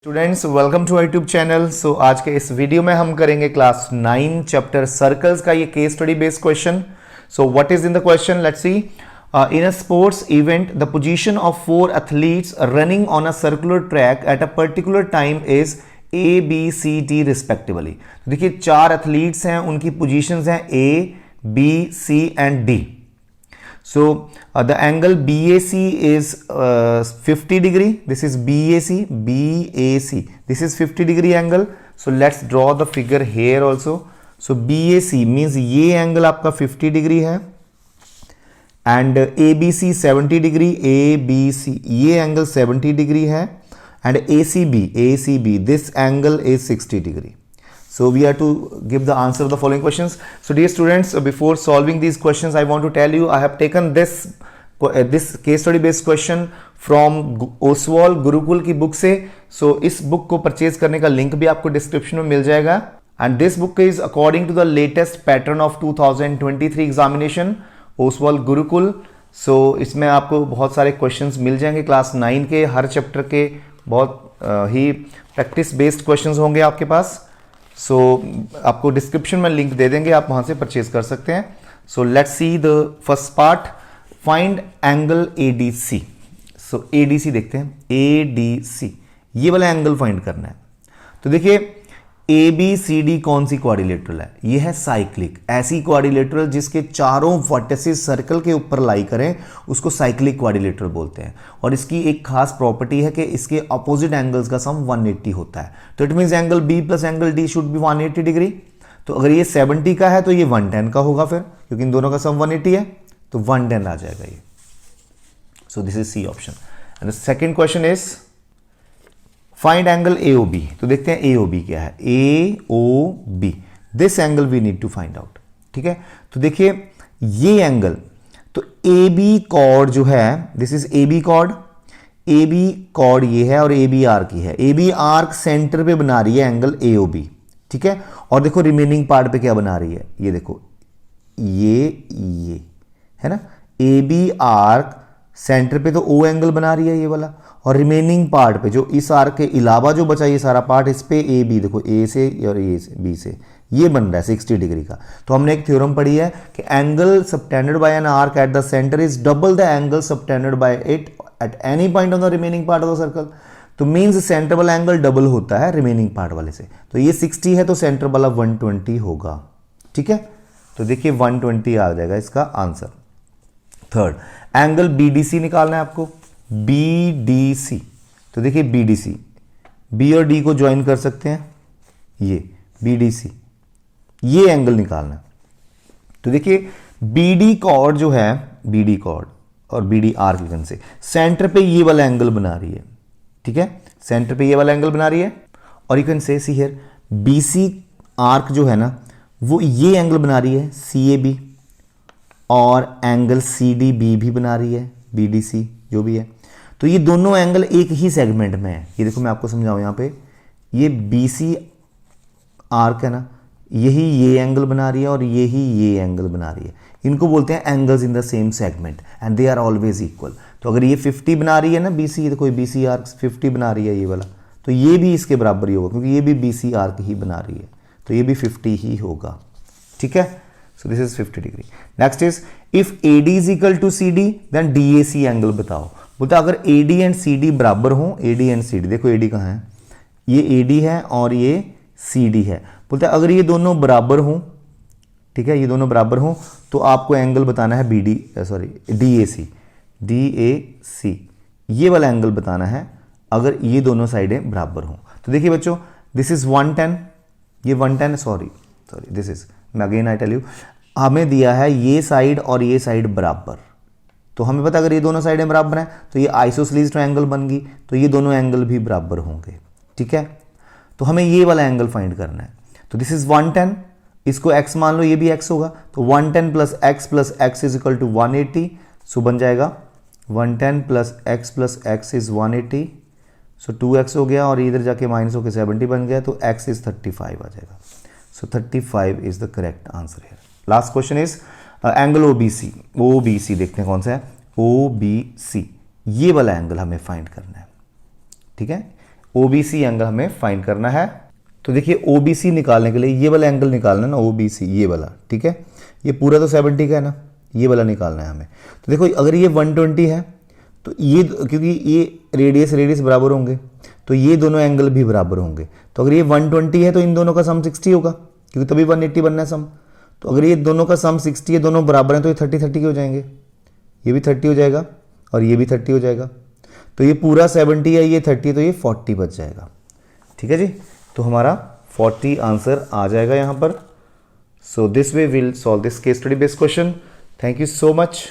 Students welcome to YouTube channel. So आज के इस वीडियो में हम करेंगे क्लास 9 चैप्टर सर्कल्स का ये case study based question. So what is in the question, let's see. In a sports event the position of 4 athletes running on a circular track at a particular time is A B C D respectively. देखिए 4 athletes हैं, उनकी positions हैं A B C and D. So the angle BAC is 50 degree. This is BAC. This is 50 degree angle. So let's draw the figure here also. So BAC means ये angle आपका 50 degree है and ABC 70 degree. ABC ये angle 70 degree है and ACB this angle is 60 degree. So we have to give the answer of the following questions. So dear students, before solving these questions, I want to tell you I have taken this case study based question from Oswald Gurukul की book से. So इस book को purchase करने का link भी आपको description में मिल जाएगा. And this book is according to the latest pattern of 2023 examination, Oswald Gurukul. So इसमें आपको बहुत सारे क्वेश्चंस मिल जाएंगे क्लास 9 के, हर चैप्टर के बहुत ही प्रैक्टिस बेस्ड क्वेश्चंस होंगे आपके पास. सो आपको डिस्क्रिप्शन में लिंक दे देंगे, आप वहां से परचेज कर सकते हैं. So let's see the first part, find angle ADC. So ADC देखते हैं, एडीसी ये वाला एंगल फाइंड करना है. तो देखिए ए बी सी डी कौन सी क्वाड्रिलेटरल है? ये है साइक्लिक. ऐसी क्वाड्रिलेटरल जिसके चारों वर्टिसेस सर्कल के ऊपर लाई करें उसको साइक्लिक क्वाड्रिलेटरल बोलते हैं. और इसकी एक खास प्रॉपर्टी है कि इसके अपोजिट एंगल्स का सम 180 होता है. तो it means angle B plus angle D should be 180 degree. तो अगर ये 70 का है तो ये 110 का होगा फिर, क्योंकि इन दोनों का सम 180 है तो 110 आ जाएगा ये. So this is C option. And the second question is find angle AOB. तो देखते हैं AOB क्या है. AOB this angle we need to find out. ठीक है, तो देखिए ये एंगल, तो AB कॉर्ड जो है, this is AB chord. AB chord ये है और AB आर्क ये है. AB आर्क सेंटर पे बना रही है एंगल AOB. ठीक है, और देखो रिमेनिंग पार्ट पे क्या बना रही है, ये देखो ये है ना. AB आर्क सेंटर पे तो O एंगल बना रही है ये वाला, और रिमेनिंग पार्ट पे जो इस आर्क के अलावा जो बचा ये सारा पार्ट, इस पे ए बी देखो, ए से और ए से बी से ये बन रहा है 60 डिग्री का. तो हमने एक थ्योरम पढ़ी है कि angle subtended bye an arc at the centre is double the angle subtended bye it at any point on the remaining part of the circle. तो मीन्स सेंटर वाला एंगल डबल होता है रिमेनिंग पार्ट वाले से. तो ये 60 है तो सेंटर वाला 120 होगा. ठीक है, तो देखिए 120 आ जाएगा इसका आंसर. थर्ड एंगल BDC निकालना है आपको. BDC, तो देखिए BDC, B और D को ज्वाइन कर सकते हैं, ये BDC, ये एंगल निकालना है. तो देखिए BD कॉर्ड जो है, BD कॉर्ड और BD आर्क लगन से सेंटर पे ये वाला एंगल बना रही है. ठीक है, सेंटर पे ये वाला एंगल बना रही है. और you can say see here BC arc जो है ना वो ये एंगल बना रही है CAB, और एंगल CDB भी बना रही है, BDC जो भी है. तो ये दोनों एंगल एक ही सेगमेंट में है. ये देखो मैं आपको समझाऊं, यहां पे ये BC आर्क है ना, यही ये एंगल बना रही है और यही ये एंगल बना रही है. इनको बोलते हैं angles in the same segment and they are always equal. तो अगर ये 50 बना रही है ना BC, तो कोई BC आर्क 50 बना रही है ये वाला, तो ये भी इसके बराबर ही होगा, क्योंकि ये भी BC आर्क ही बना रही है, तो ये भी 50 ही होगा. ठीक है, so this is 50 degree. Next is if AD is equal to CD then DAC angle बताओ. बोलता अगर AD एंड CD बराबर हो, AD एंड CD, देखो AD कहाँ है, ये AD है और ये CD है. बोलता अगर ये दोनों बराबर हो, ठीक है, ये दोनों बराबर हो, तो आपको एंगल बताना है DAC, ये वाला एंगल बताना है अगर ये दोनों साइडें बराबर हो. तो देखिए बच्चों, दिस इज 110, ये 110, सॉरी दिस इज, मैं अगेन आई टेल यू, हमें दिया है ये साइड और ये साइड बराबर. तो हमें पता अगर ये दोनों साइडें बराबर हैं तो ये आइसोसेलेस ट्रायंगल बन गई, तो ये दोनों एंगल भी बराबर होंगे. ठीक है, तो हमें ये वाला एंगल फाइंड करना है. तो दिस इज 110, इसको x मान लो, ये भी x होगा, तो 110 plus x is equal to 180. So बन जाएगा 110 plus x is 180. So 2x हो गया और इधर जाके माइनस होकर 70 बन गया, तो x इज 35 आ जाएगा. So 35 is the correct answer here. Last question is angle OBC. OBC देखते हैं कौन सा है, OBC, ये वाला एंगल हमें फाइंड करना है. ठीक है, OBC एंगल हमें फाइंड करना है। तो देखिए OBC निकालने के लिए ये वाला एंगल निकालना है ना, OBC ये वाला, ठीक है। ये पूरा तो 70 का है ना, ये वाला निकालना है हमें। तो देखो अगर ये 120 है तो ये, क्योंकि ये रेडियस बराबर होंगे तो ये दोनों एंगल भी बराबर होंगे। तो अगर ये 120 है तो इन दोनों का सम 60 होगा, क्योंकि तभी 180 बनना है सम। तो अगर ये दोनों का सम 60 है, दोनों बराबर हैं, तो ये 30 के हो जाएंगे, ये भी 30 हो जाएगा और ये भी 30 हो जाएगा। तो ये पूरा 70 है, ये 30, तो ये 40 बच जाएगा। ठीक है जी, तो हमारा 40 आंसर आ जाएगा यहाँ पर। So this way will solve this case study based question. Thank you so much.